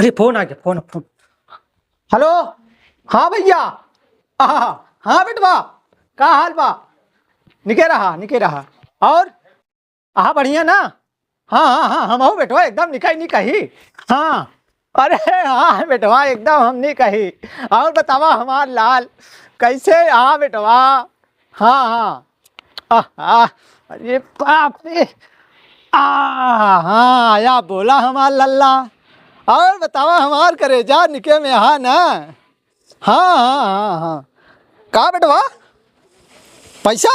अरे फोन आ गया, phone phone. Hello, हाँ भैया। हाँ बेटवा, का हाल बा? निके रहा। और हाँ बढ़िया ना? हाँ हम हो बेटवा, एकदम निकाई नहीं कही। हाँ अरे हाँ बेटवा, एकदम हम नहीं कही। और बतावा हमार लाल कैसे? हाँ बेटवा, हाँ। अरे बाप रे। हाँ आया बोला हमार लल्ला। और बतावा हमार करेजा निके में हाँ ना? हाँ। का बेटवा पैसा?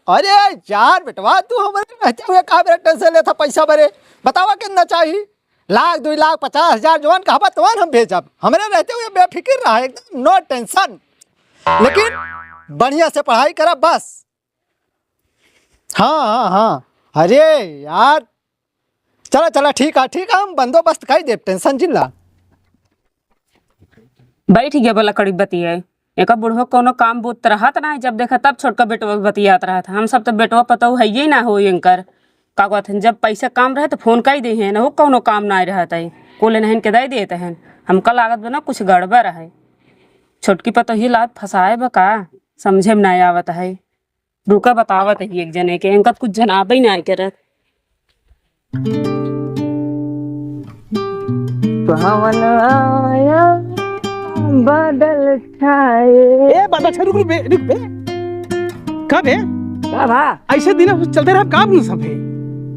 अरे यार बेटवा, तू हमारे रहते हुए का मेरा टेंशन लेता पैसा भरे? बतावा कितना चाहिए? 1,00,000 2,50,000 जवान कहबा तवान हम भेजब। हमारे रहते हुए बेफिक्र रहा, एकदम नो टेंशन। लेकिन बढ़िया से पढ़ाई करा बस। हाँ। अरे यार चला ठीक है, हम बंदोबस्त कर दे, टेंशन जिला। बैठ गया बोला कड़ी बतिया एक बुढ़वा कोनो काम बोत रहत ना, जब देखा तब छोटका बेटवा बतियात रहा था। हम सब तो बेटवा पता है ही ना हो इनकर का कहते हैं, जब पैसा काम रहे तो फोन कर दे हैं ना, वो कोनो काम ना रहता है कोले नहीं के दे देते हैं। हमका लागत बना कुछ गड़बड़ है। छोटकी पता ही लात फंसाए बका, समझे में ना आवत है। रुका बतावत है एक जने के, इनका कुछ जनाब ही ना करत। पवन आया बादल छाए। ए बादल छा, रुक बे। कब है का भा ऐसे दिन चलते रहा काम न सब है।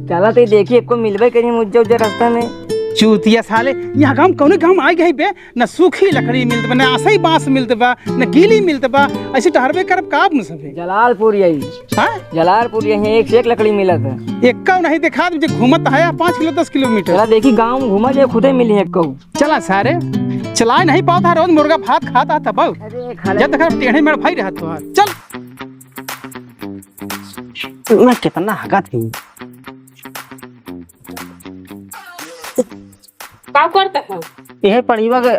चला तो देखिए को मिलबे कहीं मुझे उधर रास्ता में। चूतिया साले, यहाँ काम कौन काम आ गए बे? न सूखी लकड़ी मिलत बा, न असई बांस मिलत बा, न गीली मिलत बा। ऐसे टहरबे करब काम न सब है। जलालपुर यही हां जलालपुर यही एक से एक लकड़ी मिलत है। एक का नहीं देखा मुझे घूमत है 5 किलो 10 किलोमीटर। चला देखी गांव में घूमा जे खुदे मिली है को। चला सारे चला नहीं पाता, रोज मुर्गा भात खाता था बहुत। अरे खाले जब तक टेढ़े मेढ़ भाई रहा तो चल। मैं कितना हगा थी। का करता है? यह पढ़ीवा के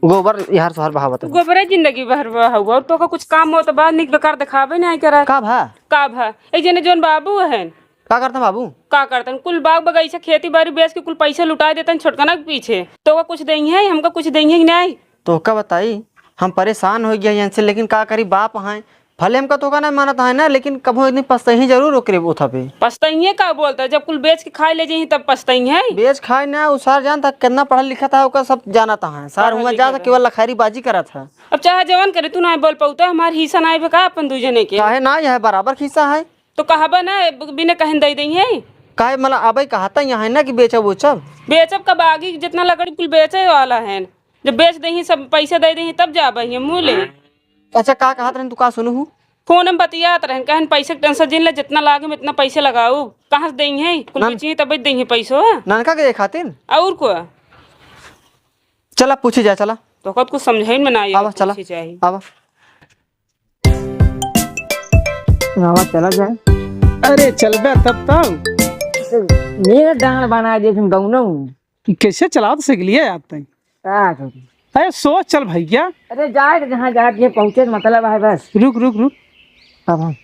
गोबर यार सहर बहावत है। गोबरे जिंदगी भर हुआ और तो का कुछ काम हो तो बाद निक बेकार दिखावे नहीं करा का भा ए जने जोन बाबू है का करता बाबू? का करतन कुल बाग बगीचा खेती बाड़ी बेच के कुल पैसे लुटा देतन छोटकना के पीछे। तो का कुछ देंगे हमका कुछ देंगे कि नहीं? तो का बताई, हम परेशान हो गया यहाँ से, लेकिन का करी बाप हैं भले हमका तो का नहीं मानता है ना, लेकिन कभी इतनी पछताई जरूर ओकरे उठा पे। पछताइए का बोलता है? जब कुल बेच के खाए ले जाइए तब पछताइए। बेच खाए ना उसार जानता कितना पढ़ा लिखा था, ओका सब जाना था है सार हुआ जा केवल लखारी बाजी करा था। अब चाहे जवान करे तू ना बोल पाऊता, हमार हिस्सा ना का अपन दू जने के काहे ना यह बराबर खिस्सा है तो कहबा ना बिना कहन दे देंगे। काहे मतलब अबे कहता यहाँ है ना कि बेचब उचब। बेचब का बागी जितना लकड़ी कुल बेचे वाला है, जब बेच देही सब पैसे दे देही तब जा बही मुँह ले। अच्छा का कहत रहे तू का सुनू हूँ? फोन में बतियात रहन कहन पैसे के टेंशन जिन ले, जितना लागे में इतना पैसे लगाऊ। कहाँ से देंगे कुल बेचिए तब देंगे पैसो नानका के खातिर और को। चला पूछे जा, चला तो खुद कुछ समझे में ना आवा चला चाहिए। आवा चला जाए। अरे चल बे तब मेरा डांड बना दे तुम दोनों। कैसे चला तो सीख लिया आते हैं। का करूं? अरे सोच चल भैया। अरे जाए जहाँ जाके पहुंचे मतलब है बस। रुक अब हम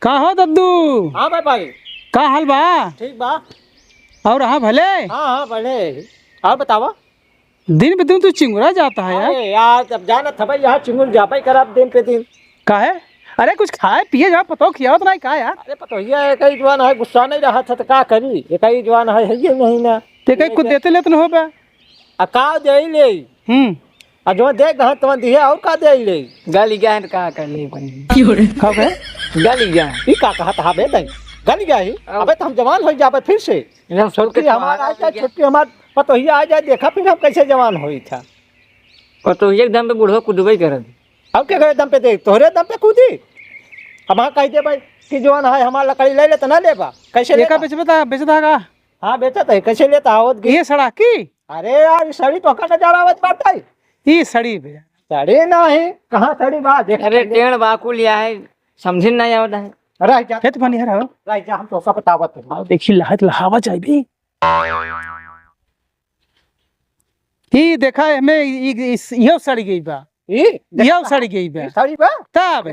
का हो दद्दू? हाँ भाई का हाल बा? ठीक बा। और हाँ भले हाँ बढ़े। और बतावा दिन पे दिन तू चिंगुरा जाता है यार। यार जब जाना था भाई यहाँ चिंगुर जापा कर दिन पे दिन। का है? अरे कुछ खाए पिए जा, पतो खिया तो नहीं का यार। अरे पता है एक ही जवान है, गुस्सा नहीं रहा था तो का करी, एक ही जवान है ये नहीं ना ते कहीं कुछ देते लेते न हो बे। का दे ले आ जो देख रहा तुम दिए और का दे ले गाली गया है का कर ले का बे? गाली गया ई का कहत हा बे नहीं गल गया ही। अबे तो हम जवान हो जाबे फिर से एकदम सोच के हमारा आ जाए छुट्टी हमार पता ही आ जाए, देखा फिर हम कैसे जवान होई था। और तो एकदम पे बूढ़ो कुदबई कर अब क्या करे दम पे देख तोहरे दम पे कूदी। अब हाँ कह दे भाई कि जवान है हमारा लकड़ी ले ले तो ना लेबा कैसे एका बेचता का? हाँ बेचा तो कैसे लेता आवत ये सड़ा की? अरे यार सड़ी तो का नजारा आवत बात है। ये सड़ी बे सड़ी ना है कहाँ सड़ी बा देख। अरे टेढ़ बाकू लिया है समझ नहीं आवता है। रह जा खेत पानी है रह जा हम तो का बतावत है। देखी लहत लहावा चाहिए। ये देखा हमें ये सड़ी गई बा, ये सड़ी गई बा सड़ी बा तब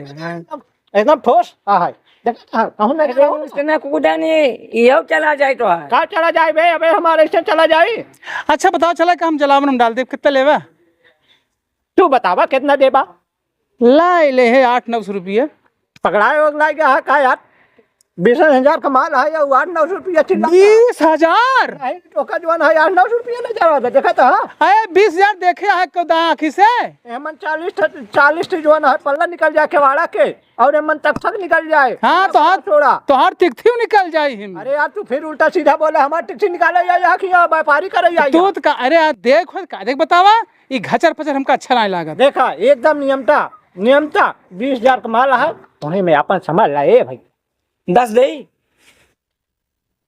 एकदम ठोस। हाँ देखा कहूँ ना अरे उसने कूदा नहीं यो चला जाए तो है। का चला जाए बे अबे हमारे से चला जाए। अच्छा बताओ चला कि हम जलावन में डाल दे, कितना लेवा? तू बतावा कितना देबा? लाई ले है 800-900 रुपये। पकड़ाए वगड़ाए गया है का यार? 20,000 का माल है या 800-900 रुपया चिल्ला 20,000? नहीं टोका जवान है 800-900 रुपया ले जा रहा देखा था। अरे 20,000 देखे है कदा आँखी से? एमन 40 जवान है पल्ला निकल जाए केवाड़ा के और एमन तक निकल जाए। हाँ तो हाथ छोड़ा तोहार तिकथी निकल जाई हिम। अरे यार तू फिर उल्टा सीधा बोला हमारे टिकसी निकाले या कि यहाँ व्यापारी करे या दूध का अरे यार देखो का देख बतावा ये घचर पचर हमका अच्छा नहीं लागत। देखा एकदम नियमता 20,000 का माल है उन्हें में अपन समझ लाए भाई 10 दे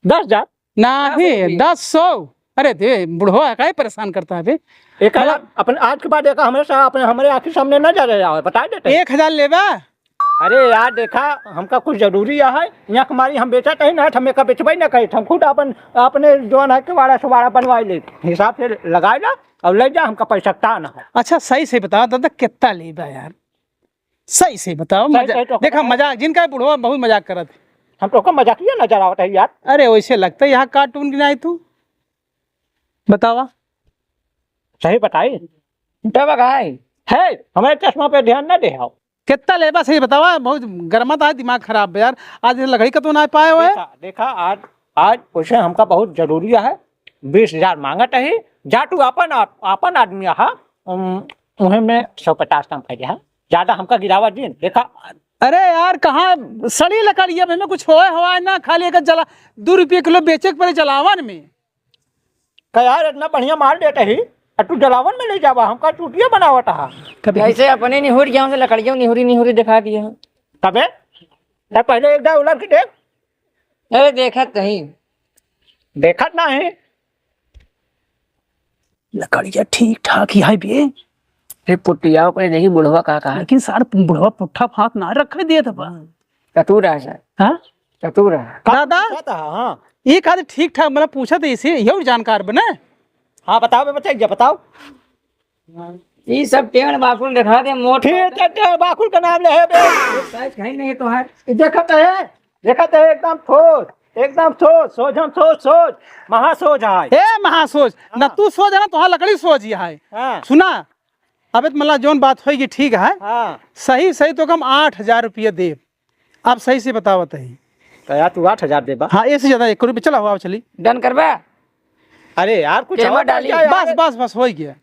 10,000 नहीं 10-100। अरे दे बुढ़वा का परेशान करता है बे। एक अपन आज के बाद देखा हमेशा अपने हमारे आंखों सामने न जा रहा है बता देते 1,000 लेवा। अरे यार देखा हमका कुछ जरूरी है यहाँ हमारी हम बेचा कहीं ना हमें का बेचबे ना कहीं हम खुद अपन अपने जो है के सुबाड़ा बनवा ले हिसाब से लगाए ना और ले जा हमका पैसा ता ना है। अच्छा सही से बताओ दादा कितना लेबा यार, सही से बताओ। सही तो देखा मजाक जिनका बुढ़वा बहुत मजाक करत है। हम तो मजाकिया नजर आवत है यार। अरे वैसे लगता है यहाँ कार्टून गिनाई तू बतावा। सही बताई तब है है हमारे चश्मा पे ध्यान न दे। कितना लेबा सही बतावा, बहुत गर्मत है दिमाग खराब है यार। आज लकड़ी का तो ना पाए हुए। देखा आज पैसे हमका बहुत जरूरी है 20,000 मांगत है जा तू अपन आदमी है उन्हें में 150 कम कर दिया ज्यादा हमका गिरावट दी देखा। अरे यार कहाँ सड़ी लकड़ी है में कुछ होए ना खाली एक जला 2 रुपये किलो बेचे के पड़े जलावन में। का यार इतना बढ़िया माल देते ही तू जलावन में ले जावा हमका टूटिया बनावट है ऐसे अपने निहुर गया से लकड़ियों निहुरी दिखा दिया। तबे पहले एक दाव उलट के देख। अरे देखा कहीं देखत ना है लकड़िया ठीक ठाक ही है बे। फिर पुटिया पर देखी बुढ़वा का कहा लेकिन सार बुढ़वा पुट्ठा फात ना रख दिया था। चतुर है सर हाँ चतुर है दादा। हाँ एक आदमी ठीक ठाक मतलब पूछा था इसे ये जानकार बने। हाँ बताओ बच्चा बताओ। ये सब टेढ़ बाकुल दिखा दे मोट ठीक है बाकुल का नाम ले है बे। साइज कहीं नहीं तो है देखत है एकदम सोच महासोच है। ए महासोच ना तू सोच है ना तो लकड़ी सोच ही है। हाँ सुना अब मतलब जोन बात होगी ठीक है। हाँ सही तो कम 8,000 रुपये दे। आप सही से बताओ बताइए। तो यार तू 8,000 देबा। हाँ ऐसे ज्यादा 1 रुपये चला हुआ चली। डन करवा। अरे यार कुछ केमा और डाली? क्या यार? बस हो गया।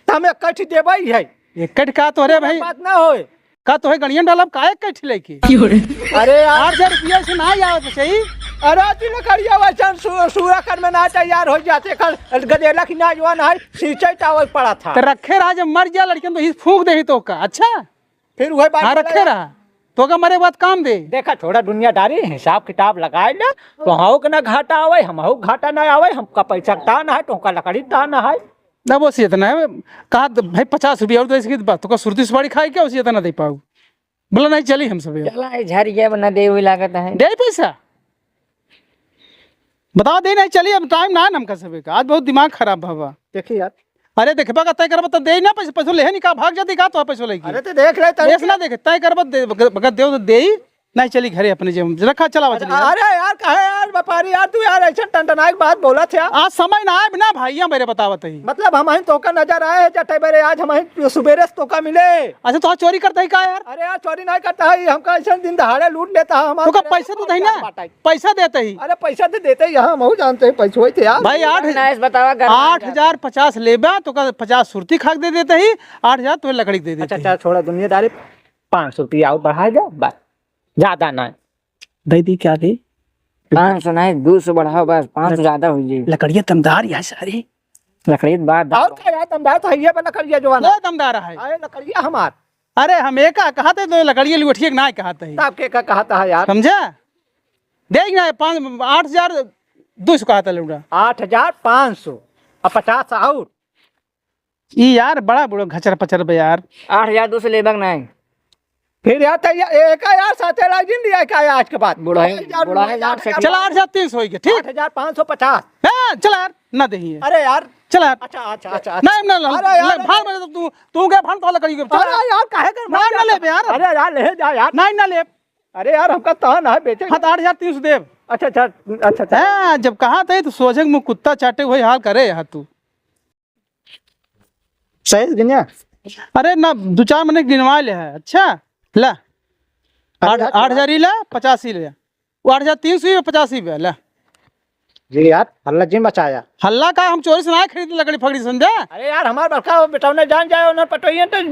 हमें कट देबा ही है एक कट का तो अरे भाई बात ना होए का तो है गणियन डालब का एक कट लेके। अरे यार 8,000 रुपया से ना आवत चाहिए। अरे तू करिया वचन सूरा कर में ना तैयार हो जाते कल गदेला की ना जवान है सींचे टावर पड़ा था तो रखे रहा जब मर गया लड़कियन तो ही फूंक दे तो का। अच्छा फिर वही बात हाँ रखे रहा तो का मरे बाद काम दे। देखा थोड़ा दुनियादारी हिसाब किताब लगाए ना तो हम के ना घाटा आवे हम घाटा ना आवे हमका पैसा तान है तो लकड़ी तान है ना वो इतना है कहा भाई 50 रुपया और तो इसकी बात तो का सुरती सुपारी खाई क्या उसी इतना दे पाऊ बोला नहीं चली हम सब चला झर गया बना दे हुई लागत है दे पैसा बताओ दे नहीं चली अब टाइम ना है हमका सब का। आज बहुत दिमाग खराब बाबा। देखिए यार अरे देखे बा तय कर बता दे ना पैसा ले नहीं का भाग जाती का तो पैसा लेके। अरे तो देख ले देख ना देखे तय कर बगत दे तो दे ही नहीं चली घरे अपने जेब रखा चला चली। अरे यार कहे यार व्यापारी यार तू यार ऐसा टनटनाक बात बोला थे आज समय ना आए ना भाइया मेरे बतावत ही। मतलब हम तोका नजर आए जटे बेरे आज हम सुबेरे तोका मिले। अच्छा तो चोरी करता ही का यार। अरे यार चोरी नहीं करता है हमका ऐसा दिन दहाड़े लूट लेता है तो का पैसा तो नहीं ना पैसा देते ही। अरे पैसा तो देते ही यहाँ हम जानते हैं पैसे थे यार भाई 8,000 8,050 लेबा तो का 50 सुरती खाक दे देते ही 8,000 तो लकड़ी दे देते। अच्छा छोड़ा दुनियादारी 500 रुपया और बढ़ा दो बस ज्यादा ना दे दी क्या दे 500 नहीं 200 बढ़ाओ बस 500 ज्यादा हो जाए। लकड़ियाँ दमदार यार सारी लकड़ी बात और क्या यार दमदार तो है ये लकड़िया जो वो दमदार है। अरे लकड़िया हमार अरे हम एक कहते तो लकड़ियाँ लिवटिया ना कहते ही तब के का कहता है यार समझा देख ना 8,200 कहता लुड़ा 8,500 और 50 और ये यार बड़ा बड़ा घचर पचर बे यार। 8,200 ले बग नहीं फिर यार एक यार साथे लाजिन दिया क्या आज के बाद बुढ़ा है 8,000 चला 8,300 हो गया ठीक 8,550 चला यार ना दे अरे यार चला यार अच्छा नहीं ना अरे यार भाग मेरे तू क्या भाग तो लकड़ी अरे यार काहे कर ना ले बे यार। अरे यार ले जा यार नहीं ना ले अरे यार हमका तान है बेचे। हाँ तो 8,300 देव। अच्छा अच्छा अच्छा अच्छा। हाँ, जब कहा था तो सोचे मुँह कुत्ता चाटे वही हाल करे यहाँ तू। सही गिनिया। अरे ना 2-4 महीने गिनवा ले है। अच्छा ला 8,000 ही ला, 85 ले वो 8,300 85 पे ला। जी यार हल्ला जी मचाया। हल्ला का हम चोरी से ना खरीद लकड़ी फकड़ी समझा। अरे यार हमारे बड़का बेटा ने जान जाए उन्हें पटोइए तो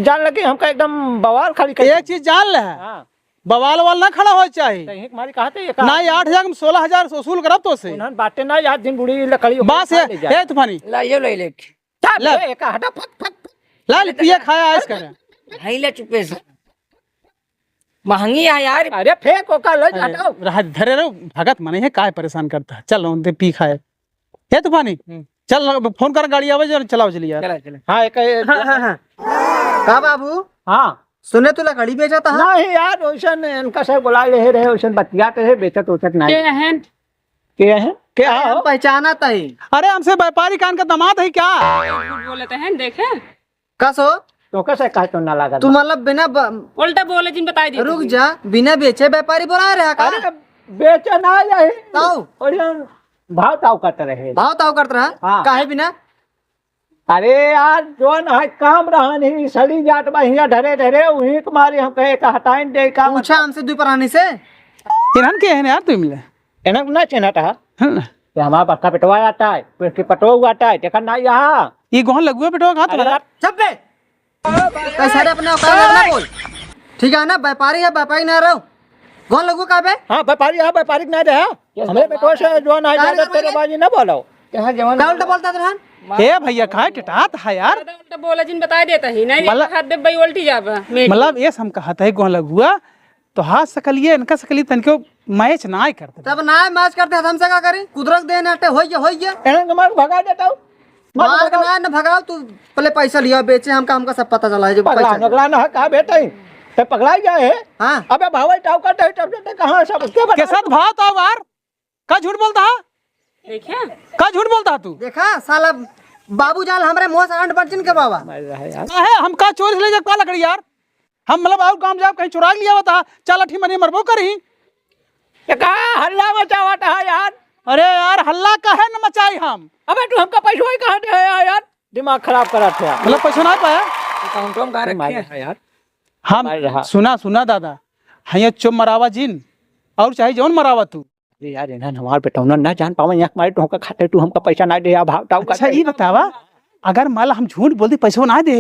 जान लगे हमका एकदम बवाल खाली कर। एक चीज जान ले है, हाँ बवाल वाल ना खड़ा हो चाहिए। कहीं हमारी कहा थे ना ये 8,000 में 16,000 वसूल करब तो से उन्होंने बातें ना याद दिन बुढ़ी लकड़ी बस है तूफानी लाइयो ले ले ले एक हटा फट फट। ला ले पिए खाया ऐस करे। हाई ले चुपे से महंगी है यार। अरे फेंक ओका ले हटाओ। रहा धरे रहो भगत मने है काय परेशान करता है। चल उनते पी खाए है तूफानी। चल फोन कर गाड़ी आवे जो चलाओ चली यार। चला चला। हाँ एक का बाबू हाँ सुने तू लकड़ी बेचा था। नहीं यार ओशन इनका सब बुला ले रहे ओशन बतियाते है बेचत उचत नहीं। के हैं के है क्या हम पहचाना तही अरे हमसे व्यापारी कान का दामाद है क्या। बोलते हैं देखे कसो तो कैसे कहे तो ना लगा तू मतलब बिना उल्टा बोले जिन बताई दी रुक जा बिना बेचे व्यापारी बोला रहा का अरे बेचे ना यही ताऊ ओशन भाव ताव करते रहे। भाव ताव करत रहा हाँ। काहे बिना अरे यार जोन है काम रहा नहीं सड़ी जाट बहिया ढरे ढरे वही तुम्हारे हम कहे का हटाइन दे का पूछा हमसे दू परानी से इन्हन के है यार तुम ले एनक ना चिन्हता है ये हमारा बच्चा पिटवा आता है फिर की पटवा आता है देखा ना यहाँ ये गोहन लगुआ बेटो खा तुम्हारा। चुप बे कैसे अपने औकात में ना बोल ठीक है ना व्यापारी है व्यापारी ना रहो कौन लगू का बे हाँ व्यापारी नहीं रहे हमें बेटो से जो ना ज्यादा तेरे बाजी ना बोलो क्या जवान का उल्टा बोलता रहन ए भैया खाए टटात है यार। उल्टा बोले जिन बताई देता ही नहीं मतलब- हाथ दे भाई उल्टी जाबा मतलब ये हम कहते है गोहन लगुआ तो हाथ सकलिए इनका सकलिए तनको मैच ना करते। तब ना मैच करते हमसे का करी कुदरत देने हटे होइए एनक मार भगा देता हूँ मार के ना भगाओ तू पहले पैसा लिया बेचे हमका सब पता चला है जो पगला पैसा नगला ना कहा बेटा ही ते पगला गया है। हाँ अबे भाव टाव करते है तब से कहाँ सब उसके के साथ भाव तो यार का झूठ बोलता है देखे का झूठ बोलता है तू। देखा साला बाबू जाल हमरे मुंह से 8% के बाबा है हम का चोरी से ले जा का लकड़ी यार। हम मतलब और काम जाब कहीं चुरा लिया बता चल अठी मनी मरबो करी। ये कहा हल्ला मचावता है यार। अरे यार हल्ला का है न मचाई हम। अबे तू हमका पैसा ही कहाँ दे यार दिमाग खराब करा थे मतलब पैसा ना पाया अकाउंट में का रखे है यार। हम सुना दादा है चुप मरावा जिन और चाहे जौन मरावा तू। अरे यार इन्हें हमारे बेटौना ना जान पावा यहाँ हमारे टोका खाते तू हमका पैसा ना दे या भाव टाव अच्छा ये बतावा अगर मान ला हम झूठ बोलते पैसा ना दे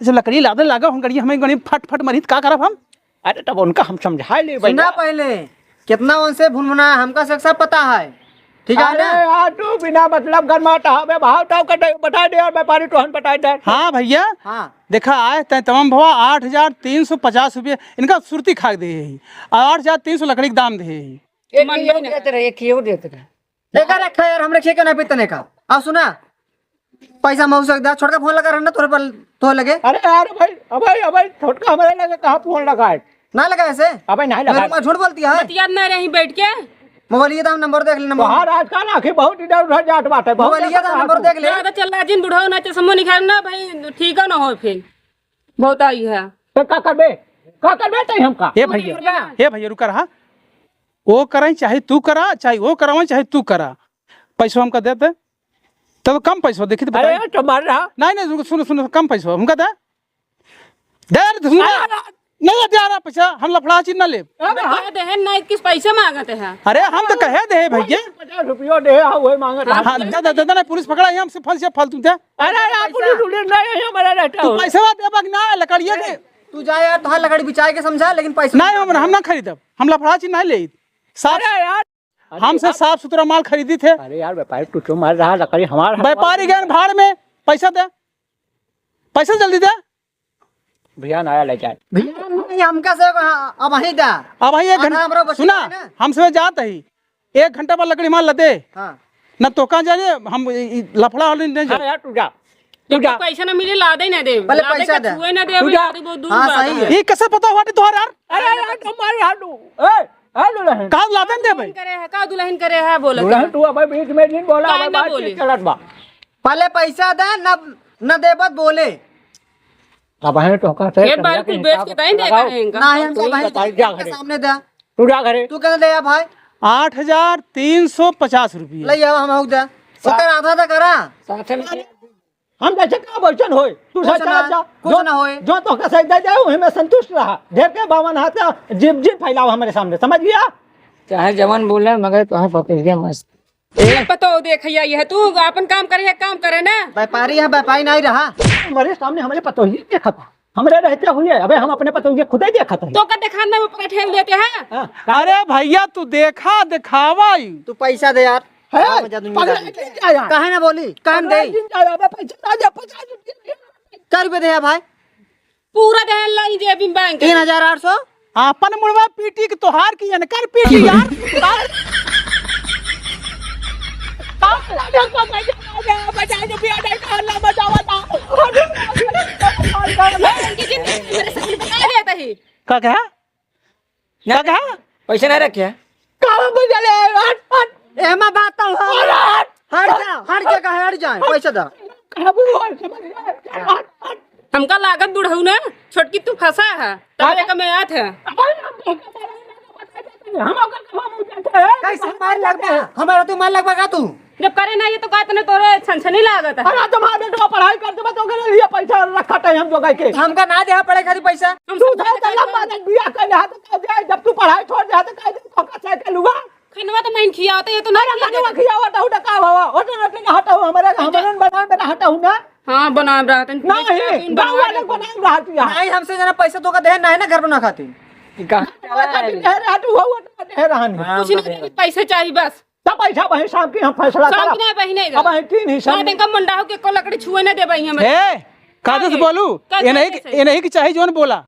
जब लकड़ी लादे लागा हम गड़ी हमें गणी फट फट मरीत का करब हम। अरे तब उनका हम समझा ले सुना पहले कितना उनसे भुनभुना हमका सब पता है ठीक है अरे ना। यार तू बिना मतलब गरमाता हमें भाव टाव कर बता दे और व्यापारी तो हम बता दे। हाँ भैया हाँ देखा आए तय तमाम भवा 8,350 रुपये इनका सुरती खा दे और 8,300 लकड़ी के दाम दे। एक ही देते रहे। देखा रखा यार हमरे खे के ना बीतने का अब सुना पैसा महू सकता छोड़ का फोन लगा रहना तोरे पर तो लगे अरे यार भाई छोटका हमारे लगे कहाँ फोन लगा है ना लगा ऐसे अबे नहीं मेरे लगा को झूठ बोलती है याद नहीं रही बैठ के मोबाइल ये दाम नंबर देख ले नंबर बाहर आज का ना कि बहुत इधर उधर जाट बात है मोबाइल ये दाम नंबर देख ले ज्यादा चल रहा जिन बुढ़ाओ ना तो समो निकाल ना भाई ठीक है ना हो फिर बहुत आई है तो का करबे तई हमका हे भैया रुका रहा वो करें चाहे तू करा चाहे वो करावे चाहे तू करा पैसा हमका देते तब कम पैसा देखी तो अरे तो मार रहा नहीं सुनो कम पैसा हमका दे नहीं दे रहा पैसा हम लफड़ा चीज ना ले। बता दे है ना किस पैसे मांगते हैं अरे हम तो कहे दे भैया 50 रुपया दे वही मांगत हाँ दादा ने पुलिस पकड़ा हमसे फालतू दे। अरे यार पुलिस नहीं है हमारा रहता तू पैसा दे बग ना लकड़िया के तू जा यार तो लकड़ी बिछाए के समझा लेकिन पैसा नहीं हम ना खरीदब हम लफड़ा चीज नहीं ले साफ अरे यार हमसे साफ सुथरा माल खरीदी थे। अरे यार व्यापारी तू क्यों मार रहा लकड़ी हमारा व्यापारी गए भाड़ में पैसा दे पैसा जल्दी दे भैया नया ले जाए भैया नहीं हमका से अब वहीं दा अब भाई 1 आधा हमरा घंटा बची सुना है ना। हमसे जात ही 1 घंटा बाद लकड़ी माल लदे हाँ न तो कहाँ जाने हम लफड़ा वाले नहीं हाँ जा यार तू जा तो पैसा ना मिले लादे ना दे पहले पैसा दे। छुए ना दे अभी लादे बहुत दूर हाँ, बात सही है है। ये कैसे पता हुआ तुहार यार अरे यार तुम मार रहा तू ए हेलो लहन कहाँ लादन दे भाई करे है का दुल्हन करे है बोले लहन तू अब बीच में दिन बोला काय अब ना बात बोले। चलत बा पहले पैसा दे न दे बत बोले अब है तो का से एक बार कुछ बेच के ताई देगा है इनका ना है हमको तू ही भाई बता, जा के घरे। सामने दे तू क्या करे तू कहना ले भाई 8,350 रुपये। ले आओ हम जा ओकर आधा तो करा साथ में हम जैसे का वचन होए तू कुछ सच ना- जा कुछ ना होए। जो तो का सही दे जाओ हमें संतुष्ट रहा ढेर के बावन हाथ जीप जीप फैलाओ हमारे सामने समझ गया चाहे जवान बोले मगर तो पकड़ के मस्त पतो देखिया ये तू अपन काम करे ना। व्यापारी है व्यापारी नहीं रहा हमारे सामने हमारे पतोहिए देखा था हमारे रहते हुए अबे हम अपने पतोहिए खुद ही देखा था तो का दिखाने में ऊपर ठेल देते हैं। हाँ, अरे भैया तू देखा दिखावा ही। तू पैसा दे यार है, हाँ, मजा दूंगी पगला दादी। के आया। काहे ना बोली काम दे कर रुपये दे भाई पूरा दे लाई जेबी में बैंक 3,800 अपन मुड़वा पीटी के तोहार की कर पीटी यार। की जिंदगी मेरे सामने बता देता ही। का कहा क्या कहा? पैसे नहीं रखे एमा बात हट जा हट जाए पैसा दा हमका लागत बुढ़ऊ ना छोटकी तू फंसा है तब एक में आत है। कैसे मार लगता है हमारा तू मार लगवा का तू जब करे ना ये तो कहते ना तोरे छनछनी लागत है। अरे तुम्हारे बेटा पढ़ाई करते बा तो के लिए पैसा रखा था हम जोगाई के हमका ना दे पड़े खाली पैसा हम तू सब था लंबा ने दिया कर रहा तो जाए जब तू पढ़ाई छोड़ दे तो कह दे तो का साइकिल हुआ खनवा तो मैं खिया होता ये तो नहीं अरे खिया कने खिया हुआ तो का हुआ होटल होटल का हटाओ हमारे बना मेरा हटाओ ना हाँ बना रहा था नहीं गांव वाले बना रहा तू यहां नहीं हमसे जना पैसा तो का दे नहीं ना घर बना खाती हटू हुआ तो दे रहन कुछ नहीं पैसे चाहिए बस सब पैसा वही शाम की हम फैसला शाम करा की नहीं बहिने अब है तीन हिस्सा ना देंगे मुंडा हो के को लकड़ी छुए ना दे भाई हमें ए कादस बोलू ये नहीं कि चाहे जोन बोला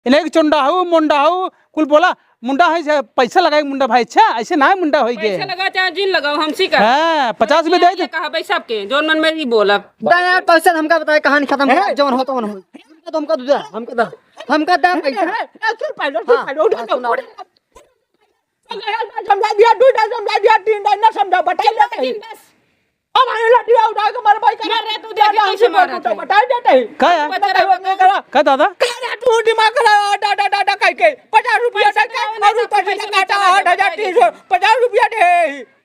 इन्हें कि चुंडा हो मुंडा हो कुल बोला मुंडा है पैसा लगाए मुंडा भाई अच्छा ऐसे ना मुंडा हो पैसे लगा चाहे जिन लगाओ हमसी का हाँ 50 रुपये दे दे। कहा भाई सबके जोन मन में ही बोला दा यार पैसा हमका बताए कहानी खत्म हो जवन हो तो हो हमका दे हमका दा पैसा चल पहले उठा समझा दिया दूटा समझा दिया तीन ना समझा बता देते बस अब आने लटिया उठा के मार भाई मार रहे तू देख कैसे मार रहा तो था। बता देते का यार करा का दादा करा तू दिमाग करा डाटा डाटा कह के 50 रुपया दे के और पैसा काटा 8,300 50 रुपया दे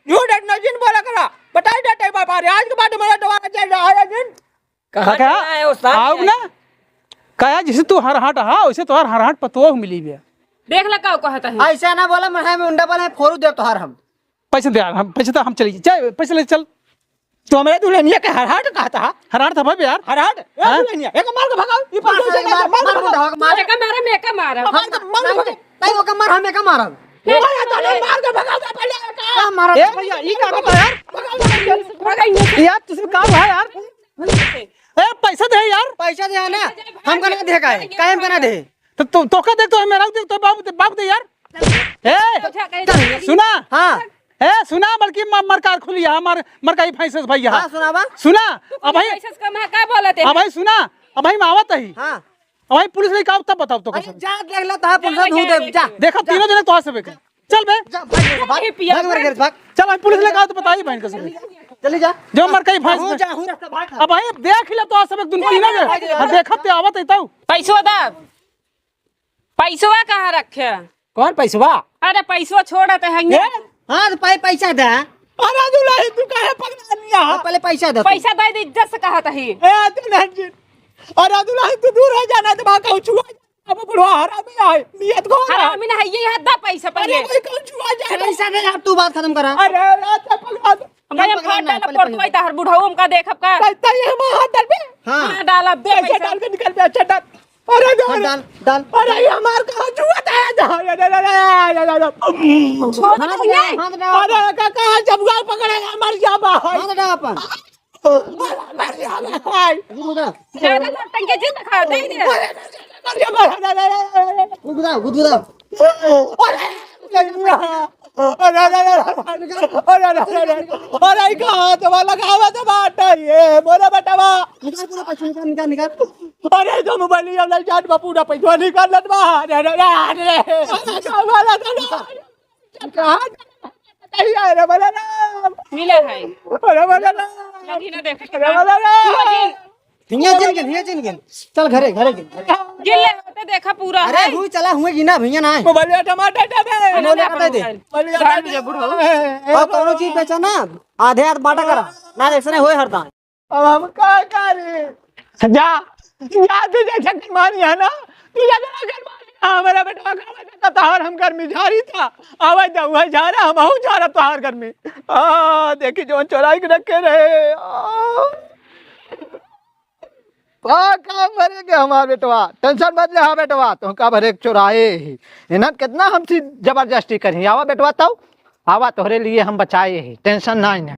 झूठ नजिन बोला करा बता देते बाबा रे आज के बाद मेरा दोबारा चल रहा है दिन कहा क्या आओ ना कहा जैसे तू हर हाट हा वैसे तो हर हाट पतो मिली भी देख लगा कहता है ऐसा ना बोला मैं मुंडा बोला फोरू दे तोहार हम पैसे दे यार हम पैसे तो हम चली चल पैसे ले चल तो हमारे दुल्हनिया के हरहाट कहता हर हाट था भाई यार हरहाट दुल्हनिया एक मार के भगाओ ये पैसा से मार मुंडा हो मार मारे का मारा मैं का मारा नहीं वो का मार हमें का मारा मार के भगाओ पहले का मारा ए भैया ये का बता यार यार तुझे काम है यार ए पैसा दे यार पैसा दे ना हमका ना दे का कायम का ना दे तो का देख तो मेरा देख तो बाप दे यार ए सुना हां ए सुना बल्कि मरकार खुली हमार मरकाई फैसस भैया हां सुनावा सुना अब भाई पैसा का मैं का बोलते अब भाई सुना अब भाई मावत ही हां अब भाई पुलिस ने कहा तब बताओ तो अरे जा देख लो ता पुलिस धू दे जा देखा तीनों जने तो से बेकर चल बे जा भाग मेरे घर भाग चल भाई पुलिस ने कहा तो बताइए बहन कसम चली जा जो मरकाई हूं फैस जा हूं रास्ता भाग अब भाई देख ले तो सब दुनिया ना जे देखत ते आवत है तो पैसो दा पैसवा कहाँ रखे कौन पैसा अरे पैसवा छोड़ते हैं हां तो पैसा दे अरे दुल्हन तू काहे पकड़ा लिया पहले पैसा दे पैसा दे दे इज्जत से कहा था ही ए दुल्हन जी अरे दुल्हन तू दूर हो जाना तो भाग छुआ अब बुढ़वा हरामी है नियत को हरामी ना है ये हद्दा पैसा अरे पहले कोई कौन छुआ जाए पैसा दे यार तू बात खत्म करा अरे रात तक पकड़ा भाई हम फाड़ डाला पड़तो इता हर बुढ़ाऊ हमका देखब का पैसा ये हम हाथ डाल पे हां हाँ, डाला दे पैसा पैसा डाल के निकल पे अच्छा डाल अरे डाल डाल अरे ये हमार कहां छुआ था अरे काका जब गाल पकड़ेगा मर जा बा हां दे अपन ज्यादा टंके जिद खा दे दे गुदगुदा गुदगुदा अरे कहाँ तो लगावा तो बाटा ये बोला बेटा निकाल पूरा पैसा निकाल निकाल अरे तो मोबाइल लिया ना जाट बा पूरा पैसा निकाल लत बा अरे वाला तो कहाँ अरे बोला ना मिले है अरे बोला ना लगी ना देख अरे बोला ना भैया जिन गिन चल घरे घरे गिन गिन ले होते देखा पूरा अरे है हुई चला हुए गिना भैया ना बलिया टमाटर दे बोले कटा दे और कोनो चीज बेचा ना आधे आध बाटा करा ना ऐसे होए हरदा अब हम का करे जा तुझे चक्कर मारी है ना तुझे चक्कर मारी हमारा बेटा का तहार हम घर में झारी था आवाज जाऊँ जा रहा हम आहू जा रहा तहार घर में देखी जो चोराई के रखे रहे का भरेगे हमारे बेटवा टेंशन मत ले हाँ बेटवा तो का भरे चोराए ही इन्हें कितना हमसे जबरदस्ती करी आवा बेटवा तब आवा तोहरे लिए हम बचाए ही टेंशन ना इन्हें